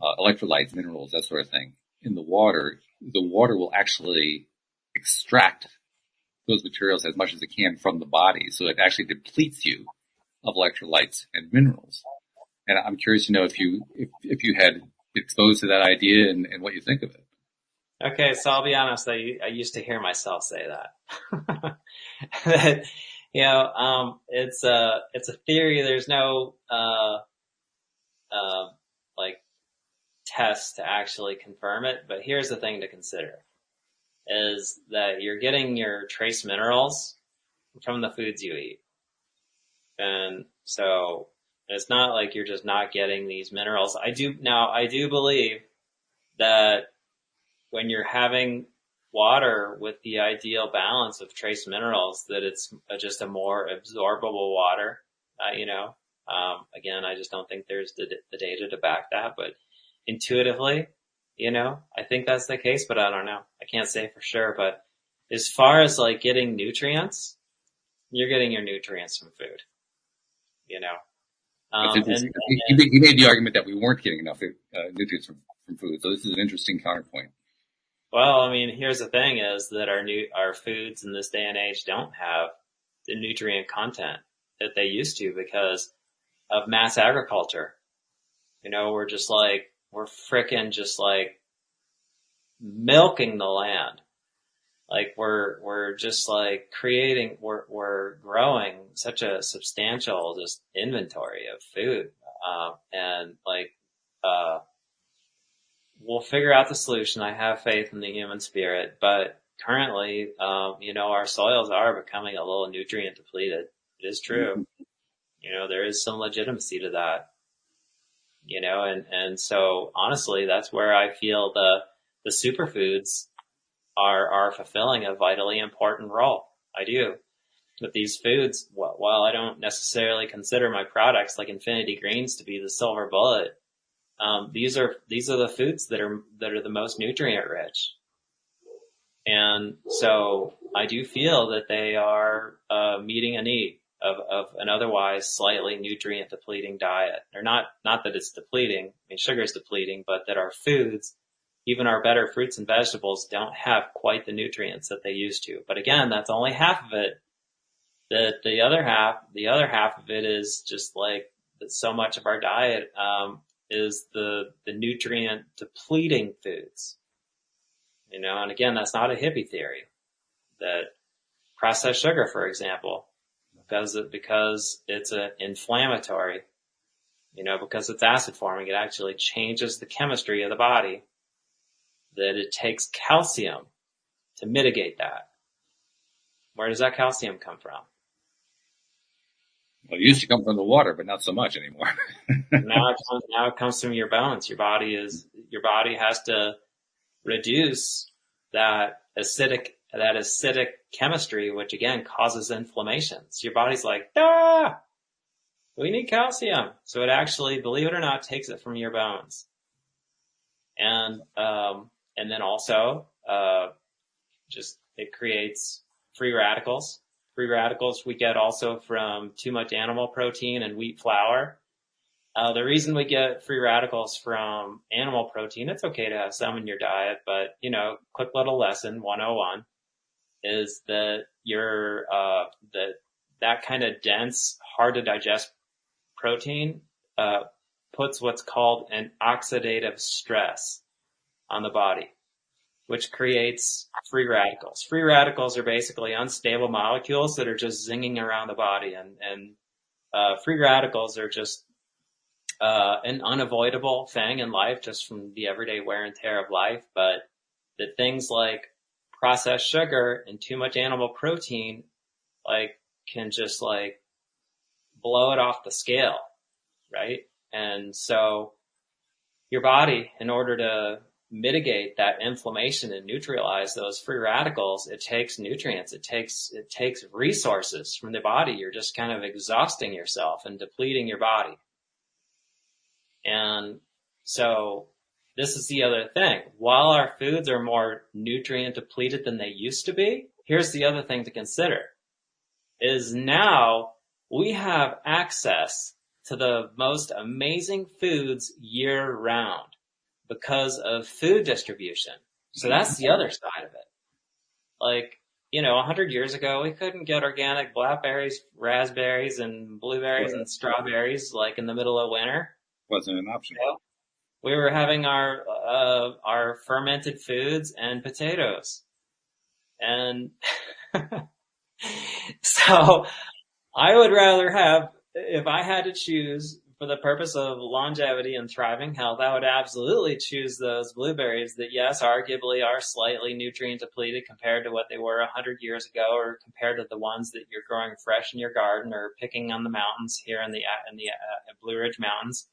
electrolytes, minerals, that sort of thing in the water will actually extract those materials as much as it can from the body. So it actually depletes you of electrolytes and minerals. And I'm curious to know if you had been exposed to that idea and what you think of it. Okay, so I'll be honest. I used to hear myself say that. That it's a theory. There's no like test to actually confirm it. But here's the thing to consider: is that you're getting your trace minerals from the foods you eat, and so it's not like you're just not getting these minerals. I do believe that when you're having water with the ideal balance of trace minerals, that it's just a more absorbable water. Again, I just don't think there's the data to back that, but intuitively, I think that's the case, but I don't know. I can't say for sure, but as far as like getting nutrients, you're getting your nutrients from food, He made the argument that we weren't getting enough nutrients from food, so this is an interesting counterpoint. Well, I mean, here's the thing: is that our foods in this day and age don't have the nutrient content that they used to because of mass agriculture. We're frickin' just like milking the land. Like we're just like we're growing such a substantial just inventory of food. We'll figure out the solution. I have faith in the human spirit, but currently, our soils are becoming a little nutrient depleted. It is true. There is some legitimacy to that, and so honestly, that's where I feel the superfoods are fulfilling a vitally important role. I do. With these foods, while I don't necessarily consider my products like Infinity Greens to be the silver bullet, these are the foods that are the most nutrient rich. And so I do feel that they are meeting a need of an otherwise slightly nutrient depleting diet. Or not that it's depleting, I mean sugar is depleting, but that our foods, even our better fruits and vegetables, don't have quite the nutrients that they used to. But again, that's only half of it. The other half of it is just like that so much of our diet is the nutrient depleting foods. And again, that's not a hippie theory. That processed sugar, for example, because it's an inflammatory, because it's acid forming, it actually changes the chemistry of the body, that it takes calcium to mitigate that. Where does that calcium come from? Well, it used to come from the water, but not so much anymore. Now it comes from your bones. Your body has to reduce that acidic chemistry, which again causes inflammations. Your body's like, we need calcium. So it actually, believe it or not, takes it from your bones. And then also, it creates free radicals. Free radicals we get also from too much animal protein and wheat flour. The reason we get free radicals from animal protein, it's okay to have some in your diet, but, quick little lesson 101 is that that kind of dense, hard to digest protein, puts what's called an oxidative stress on the body, which creates free radicals. Free radicals are basically unstable molecules that are just zinging around the body, and free radicals are just an unavoidable thing in life just from the everyday wear and tear of life, but that things like processed sugar and too much animal protein, like, can just like blow it off the scale, right? And so your body, in order to mitigate that inflammation and neutralize those free radicals, it takes nutrients, it takes resources from the body. You're just kind of exhausting yourself and depleting your body. And so this is the other thing. While our foods are more nutrient depleted than they used to be, here's the other thing to consider is now we have access to the most amazing foods year round because of food distribution. So that's the other side of it. Like, 100 years ago, we couldn't get organic blackberries, raspberries, and blueberries and strawberries like in the middle of winter. Wasn't an option. We were having our fermented foods and potatoes. And so I would rather have, if I had to choose for the purpose of longevity and thriving health, I would absolutely choose those blueberries that, yes, arguably are slightly nutrient depleted compared to what they were 100 years ago, or compared to the ones that you're growing fresh in your garden or picking on the mountains here in the Blue Ridge Mountains.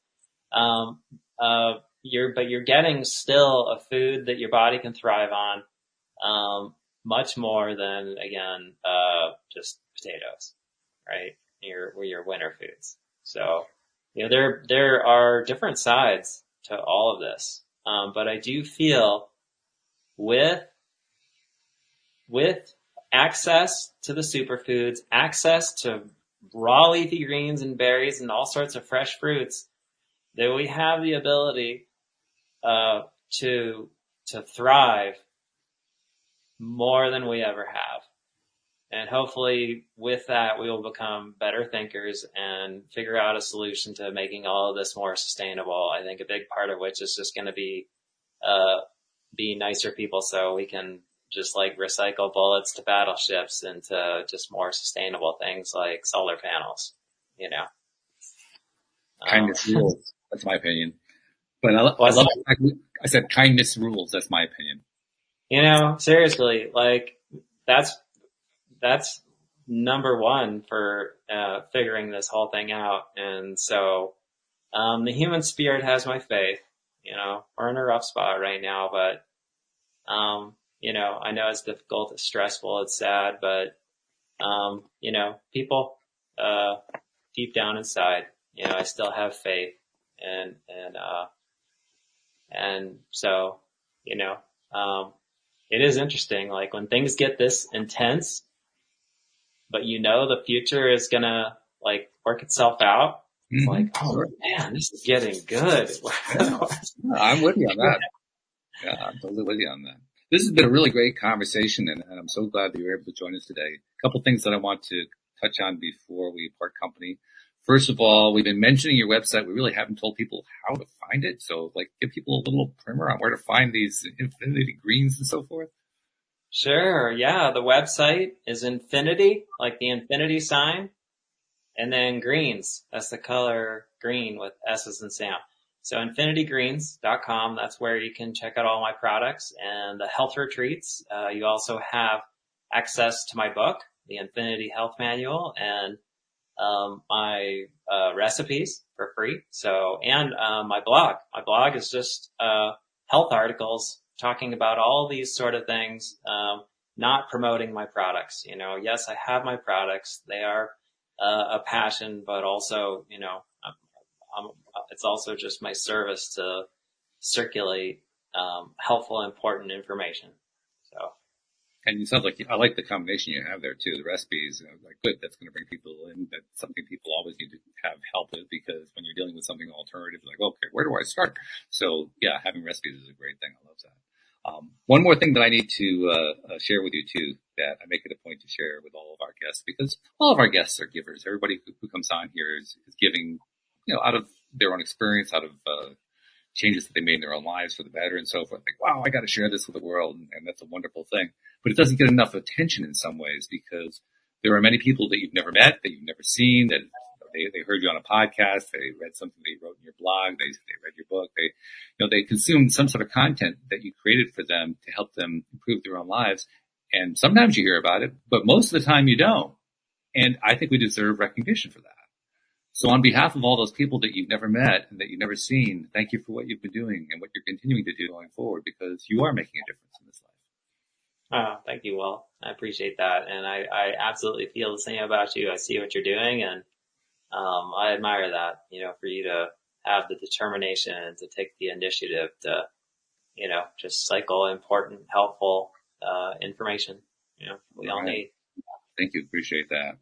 But you're getting still a food that your body can thrive on, much more than, again, just potatoes, right? Your winter foods. So, there are different sides to all of this. But I do feel with access to the superfoods, access to raw leafy greens and berries and all sorts of fresh fruits, that we have the ability to thrive more than we ever have. And hopefully with that, we will become better thinkers and figure out a solution to making all of this more sustainable. I think a big part of which is just going to be nicer people, so we can just like recycle bullets to battleships into just more sustainable things like solar panels, Kindness rules. That's my opinion. But I love the fact I said kindness rules. That's my opinion. Seriously, like that's number one for figuring this whole thing out. And so the human spirit has my faith. We're in a rough spot right now, but I know it's difficult, it's stressful, it's sad, but people deep down inside, I still have faith, and so it is interesting, like when things get this intense, but the future is gonna like work itself out. It's like, oh man, this is getting good. I'm with you on that. Yeah, I'm totally with you on that. This has been a really great conversation, and I'm so glad that you were able to join us today. A couple things that I want to touch on before we part company. First of all, we've been mentioning your website. We really haven't told people how to find it. So, give people a little primer on where to find these infinity greens and so forth. Sure. Yeah. The website is infinity, like the infinity sign, and then greens. That's the color green with S's and Sam. So infinitygreens.com. That's where you can check out all my products and the health retreats. You also have access to my book, the Infinity Health Manual, and my recipes for free. So, and my blog. My blog is just health articles talking about all these sort of things, not promoting my products. Yes, I have my products. They are a passion, but also, it's also just my service to circulate helpful, important information. So. And it sounds like I like the combination you have there too. The recipes, good. That's going to bring people in. That's something people always need to have help with, because when you're dealing with something alternative, like, okay, where do I start? So yeah, having recipes is a great thing. I love that. One more thing that I need to share with you too, that I make it a point to share with all of our guests, because all of our guests are givers. Everybody who comes on here is giving, out of their own experience, out of changes that they made in their own lives for the better and so forth. Like, wow, I got to share this with the world, and that's a wonderful thing. But it doesn't get enough attention in some ways, because there are many people that you've never met, that you've never seen, that they heard you on a podcast, they read something that you wrote in your blog, they read your book, they consumed some sort of content that you created for them to help them improve their own lives. And sometimes you hear about it, but most of the time you don't. And I think we deserve recognition for that. So on behalf of all those people that you've never met and that you've never seen, thank you for what you've been doing and what you're continuing to do going forward, because you are making a difference in this life. Oh, thank you, Will. I appreciate that. And I absolutely feel the same about you. I see what you're doing, and I admire that, for you to have the determination and to take the initiative to, just cycle important, helpful information, we all need. Thank you. Appreciate that.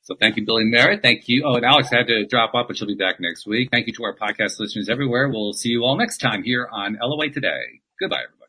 So thank you, Billy Merritt. Thank you. Oh, and Alex had to drop off, but she'll be back next week. Thank you to our podcast listeners everywhere. We'll see you all next time here on LOA Today. Goodbye, everybody.